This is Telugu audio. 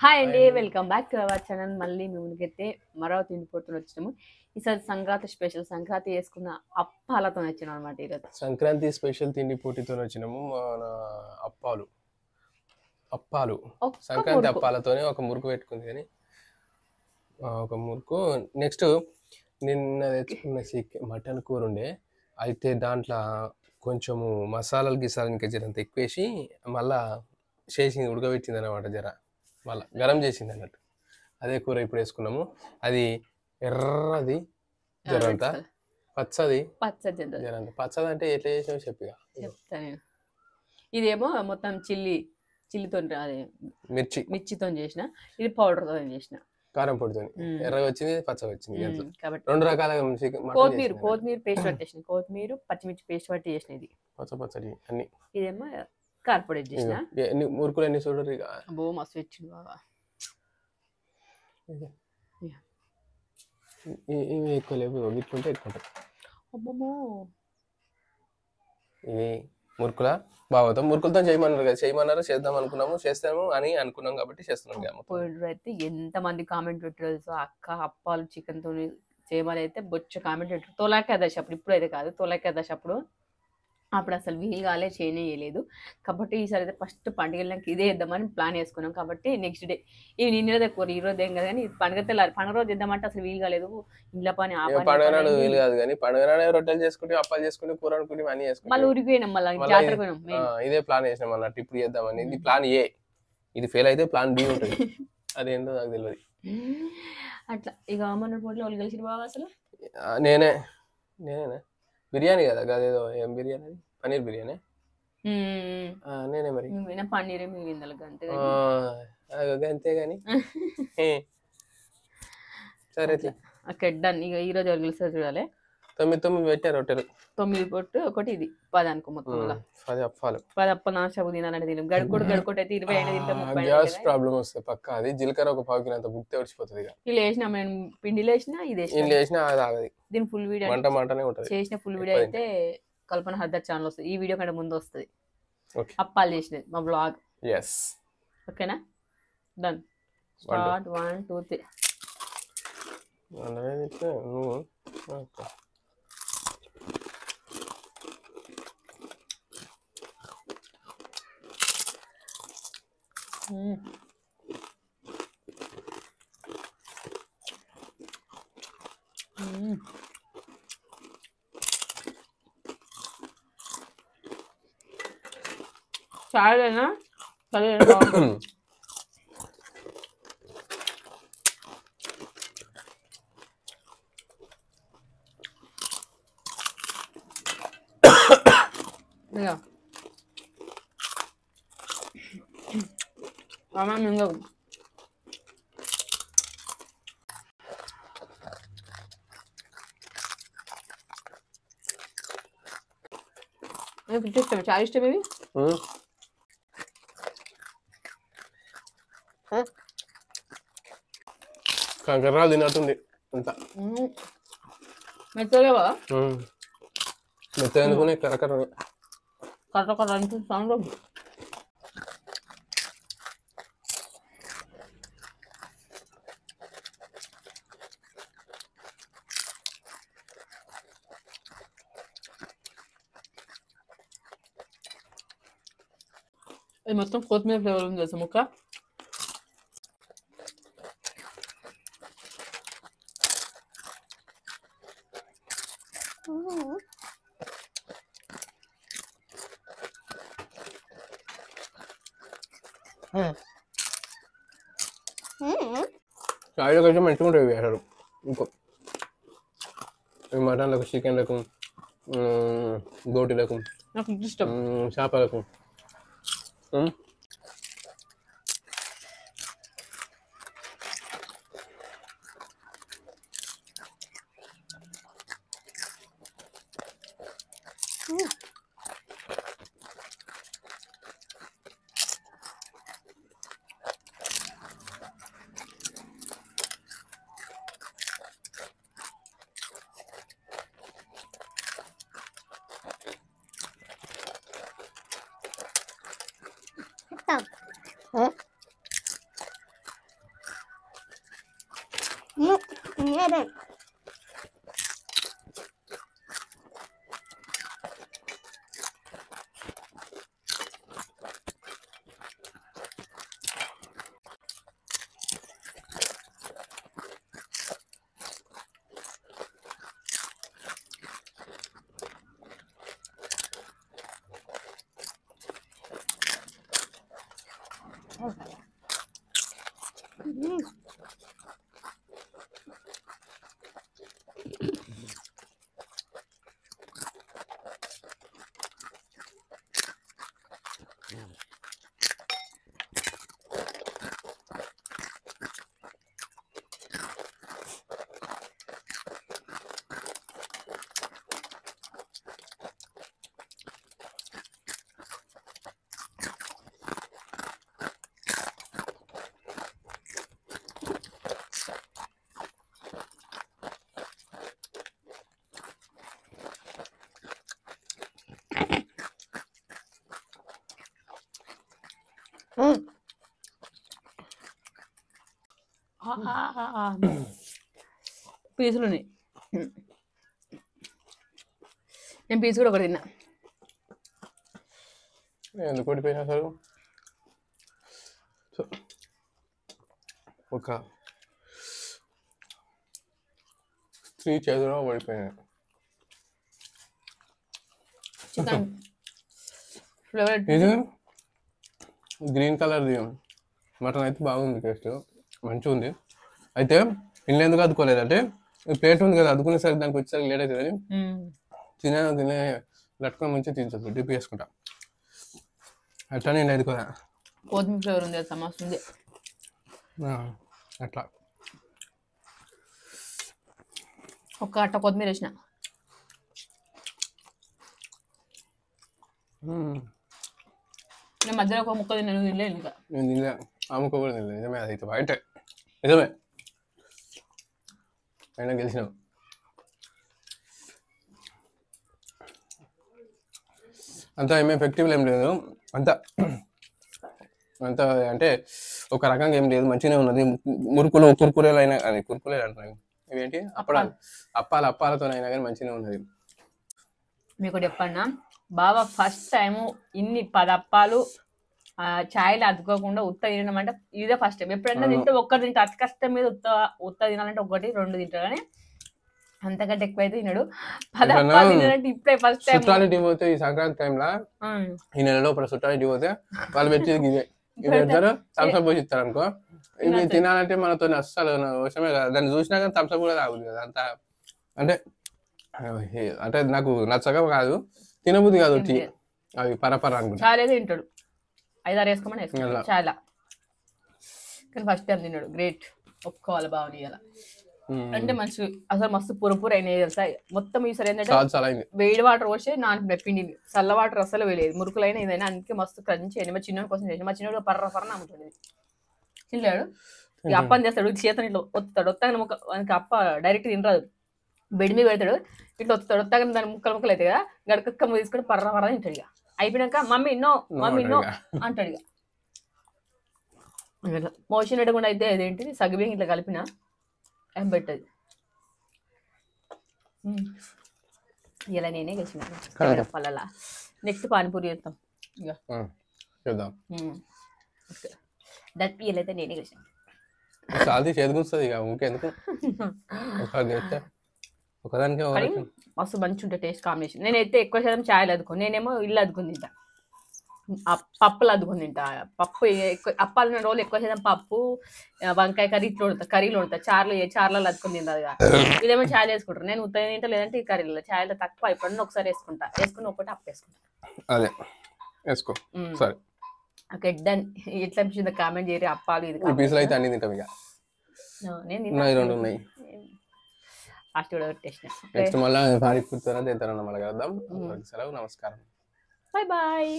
హాయ్ అండి, welcome back to our channel. మళ్ళీ మీ ముందుకైతే మరో తిండి పొట్టును వచ్చినాము. ఈసారి సంక్రాంతి స్పెషల్ సంక్రాంతి చేసుకున్న అప్పాలతో వచ్చినాం అనమాట. ఈరోజు సంక్రాంతి స్పెషల్ తిండి పోటీతో వచ్చినాము. మన అప్పాలు సంక్రాంతి అప్పాలతోనే ఒక మురుకు పెట్టుకుంది. కానీ ఒక మురుకు నెక్స్ట్ నిన్న తెచ్చుకున్న మటన్ కూర ఉండే, అయితే దాంట్లో కొంచెము మసాలాలు గిసాలు ఇంకా జరంత ఎక్కువేసి మళ్ళా చేసింది, ఉడకబెట్టింది అనమాట. మళ్ళీ గరం చేసింది అన్నట్టు. అదే కూర ఇప్పుడు వేసుకున్నాము. అది ఎర్రది జరంత, పచ్చది జరంత. పచ్చది అంటే ఎట్లా చేసినావు చెప్తాను. ఇదేమో మొత్తం చిల్లితో అదే మిర్చితో చేసిన, ఇది పౌడర్తో చేసిన, కారం పొడితో. ఎర్రగా వచ్చింది, పచ్చగా వచ్చింది. కాబట్టి రెండు రకాల కొత్తిమీర పేస్ట్ పట్టేసిన, కొత్తిమీర పచ్చిమిర్చి పేస్ట్ పట్టి చేసిన. ఇది పచ్చడి అన్ని. ఇదేమో కార్పొరేట్ చేసిన. మురుకులు ఎన్ని చూడరు, బో మస్తు వచ్చింది బాగా. ఇవి ఎక్కువ లేవు, ఇట్లుంటే ఎక్కువ ఉంటాయి. అమ్మమ్మో, ఇవి మురుకుల బాగుతాం. మురుకులతో చేయమన్నారు కదా, చేయమన్నారు, చేద్దాం అనుకున్నాము, చేస్తాము అని అనుకున్నాం కాబట్టి చేస్తున్నాం. అయితే ఎంత మంది కామెంట్ పెట్టారు, అక్క అప్పాలు చికెన్ తో చేయమని అయితే బొచ్చ కామెంట్ పెట్టారు. తొలాకేదాశ అప్పుడు, ఇప్పుడు అయితే కాదు, తొలాకేదాశ అప్పుడు అసలు వీలు కాలే, చేయలేదు. కాబట్టి ఈసారి అయితే ఫస్ట్ పండుగలకి ఇదే ఇద్దామని ప్లాన్ వేసుకున్నాం. కాబట్టి నెక్స్ట్ డే ఇవి నిన్న కూర, ఈ రోజు ఏం కదా, కానీ పండుగ తెల్లారి పండుగ రోజు ఇద్దామంటే అసలు వీలు కాలేదు. ఇంట్లో పని పండుగ నాడు వీలు కాదు, కానీ పండుగ నాడు రొట్టెలు చేసుకుంటే, అప్పాలు చేసుకుంటే, కూర అనుకుంటే అన్ని చేసుకుంటాం. మళ్ళీ ఊరికి పోయినాం, మళ్ళీ జాతర పోయినాం. ఇదే ప్లాన్ చేసినాం అన్నట్టు. ఇప్పుడు చేద్దామని. ఇది ప్లాన్ ఏ, ఇది ఫెయిల్ అయితే ప్లాన్ బి ఉంటుంది. అదేంటో నాకు తెలియదు. అట్లా ఇక మన పోటీలో వాళ్ళు కలిసి బాగా. అసలు నేనేనా బిర్యానీ కదా, అదేదో ఏం బిర్యానీ, అది పన్నీర్ బిర్యానీ. నేనే మరి పన్నీరే మిగిలింది అంతే గాని. సరే అక్కడ డన్. ఇక ఈ రోజు ఎవరు గెలుస్తారు చూడాలి. 9 పెట్టారు రొట్టెలు, 9 పొట్టు ఒకటి, ఇది 10 అనుకో. మొత్తం 10 అప్పాలు. 10 అప్పాలు నాశపు తినాలంటే తిన గడుకోటి అయితే 20 అయినా తింటాం. గ్యాస్ ప్రాబ్లం వస్తుంది పక్క. అది జీలకర్ర ఒక 1 కిలో బుక్తే వచ్చిపోతుంది. ఇలా వేసినా మేము పిండిలో వేసినా, ఇది వేసినా అది ఆగది. దీని ఫుల్ వీడియో మంటనే ఉంటుంది. చేసిన ఫుల్ వీడియో అయితే కల్పన హర్దర్ ఛానల్ వస్తుంది. ఈ వీడియో కంటే ముందు వస్తుంది. అప్పాలు చేసినది మా బ్లాగ్. ఓకేనా, డన్. స్టార్ట్ 1 2 3. చాలేనా? సరే ఇష్టం, చాలా ఇష్టం. ఇవి కంకర్రాలు తిన్నట్టుంది అంత మెత్తగా. మెత్తగా అనుకునే కరకర అనిపిస్తాను. ఇది మొత్తం కొత్తిమీర ఫ్లేవర్ ఉంది తెలుసా ముక్క. చాయ్లో కొంచెం మంచిగా ఉంటుంది అసలు. ఇంకో మటన్లకు, చికెన్లకు, గోటీలకు, నాకు ఇష్టం, చేపలకు. పీసులు ఉన్నాయి. నేను పీసు కూడా ఒకటి తిన్నా. ఎందుకు ఓడిపోయినా అసలు ఒక 3 చేతుల్లో ఓడిపోయినా. చికెన్ ఫ్లేవర్ ఇది గ్రీన్ కలర్ది మటన్ అయితే బాగుంది, టేస్ట్ మంచిగా ఉంది. అయితే ఇంట్లో ఎందుకు అద్దుకోలేదు అంటే ప్లేట్ ఉంది కదా, అద్దుకునేసరికి దానికి వచ్చేసరికి లేట్ అవుతుంది అని తినే లట్టుకొని మంచిగా తీర్చొద్దు, డిప్ చేసుకుంటా. అట్లా నేను అదుకోదా, కొత్తిమీర ఫ్లేవర్ ఉంది, అది మస్తు ఉంది. అట్లా ఒక్క అట్ట కొత్తిమీర వేసిన. నేను మధ్యలో ఒక ముక్క తిన్నాను, తినలేదు ఇంకా. నేను తినలే, ఆ ముక్క కూడా తినలేదు. నిజమే, అది అయితే బయట నిజమే. అయినా గెలిచినావు. అంతా ఏం ఎఫెక్టివ్ ఏం లేదు, అంతా అంతా అంటే ఒక రకంగా ఏం లేదు, మంచిగానే ఉన్నది. మురుకులు కుర్కురేలు అయినా, అది కుర్కురేలు అంటున్నాయి, ఇవేంటి అప్పడాలు, అప్పాలతోనైనా కానీ మంచిగానే ఉన్నది. మీకు చెప్పన్నా, బాబా ఫస్ట్ టైము ఇన్ని 10 అప్పాలు ఛాయలు అద్దుకోకుండా ఉత్త తినడం అంటే ఇదే ఫస్ట్ టైం. ఎప్పుడైనా తింటే ఒక్కటి తింటే అతి కష్టం మీద ఉత్త తినాలంటే 1, 2 తింటారు, కానీ అంతకంటే ఎక్కువైతే తినడు. 10 అప్పాలు తినాలంటే ఇప్పుడే ఫస్ట్ టైం. చుట్టాలిటీ పోతే ఈ సంక్రాంతి టైంలో ఈ నెలలో చుట్టాలిటీ పోతే వాళ్ళు పెట్టేది ఇదే, ఇది పెడతారు, థమ్స్అప్ పోసి ఇస్తారు అనుకో. ఇవి తినాలంటే మనతో అస్సలు అవసరమే కదా, దాన్ని చూసినా కానీ థమ్స్అప్ కూడా తాగుతుంది కదా. అంత అంటే అంటే నాకు నచ్చగా కాదు, తినబుద్ధి కాదు వచ్చి అవి పరపర అనుకుంటా. చాలా తింటాడు, 5-6 వేసుకోమని వేసుకుంటాడు చాలా, కానీ ఫస్ట్ టైం తిన్నాడు. గ్రేట్, ఒప్పుకోవాలి బాగుంది ఇలా. అంటే మంచి అసలు మస్తు పురపుర అయినాయి తెలుసా. మొత్తం ఈసారి ఏంటంటే వేడి వాటర్ పోసి నాన్న పిండిని, చల్ల వాటర్ అసలు వేయలేదు. మురుకులైనా ఇదైనా అందుకే మస్తు క్రంచ్ అయింది. మా చిన్న కోసం చేసి, మా చిన్నోడు పర్ర నమ్ముతుంది. తినలేడు, ఇక అప్పని చేస్తాడు, చేతను ఇట్లా ఒత్తాడు. ఒత్తాక అప్ప డైరెక్ట్ తినరాదు, బెడ్ మీద పెడతాడు, ఇట్లా వస్తాడు. వస్తాక దాని ముక్కలు అయితే కదా గడకక్క తీసుకొని పర్ర తింటాడు. ఇక అయిపోయినాక మమ్మీ నో అంటాడు. ఇక మోషన్ పెట్టకుండా అయితే అదేంటిది సగ్గుబియ్యం ఇట్లా కలిపిన ఏం పెట్టదు. ఇలా నేనే గెలిచిన పళ్ళలా. నెక్స్ట్ పానీపూరి చేస్తాం ఇక చూద్దాం. దట్ ఇలా అయితే నేనే గెలిచిన. సాల్తీ చేదుకొస్తుంది ఇక ఊకెందుకు ఒకదానికి మస్తు మంచి ఉంటుంది టేస్ట్ కాంబినేషన్. నేనైతే ఎక్కువ శాతం ఛాయలు అద్దుకోను, నేనేమో ఇల్లు అద్దుకుని తింటా, పప్పులు అద్దుకుని తింటా. పప్పు ఎక్కువ అప్పాలన్న రోజులు ఎక్కువ శాతం పప్పు, వంకాయ కర్రీ ఇట్లా వండుతా, కర్రీలు వండుతా. చార్లలో అద్దుకుని తింటారు కదా, ఇదేమో ఛాయలు వేసుకుంటారు. నేను ఉత్తగా తింటా, లేదంటే ఈ కర్రీలో ఛాయలు తక్కువ ఎప్పుడన్నా ఒకసారి వేసుకుని ఒకటి అప్పు వేసుకుంటా. అదే వేసుకో సరే. Okay done. ఎట్లా అనిపించింది కామెంట్ చేయరు. అప్పాలు ఇది పీసులు అయితే అన్ని తింటాం ఇక. నేను 2 ఉన్నాయి ఫాస్ట్ కూడా టేస్ట్. నెక్స్ట్ మళ్ళీ పానీపూరి తింటారన్న మళ్ళీ కలుద్దాం. సెలవు, నమస్కారం, బాయ్ బాయ్.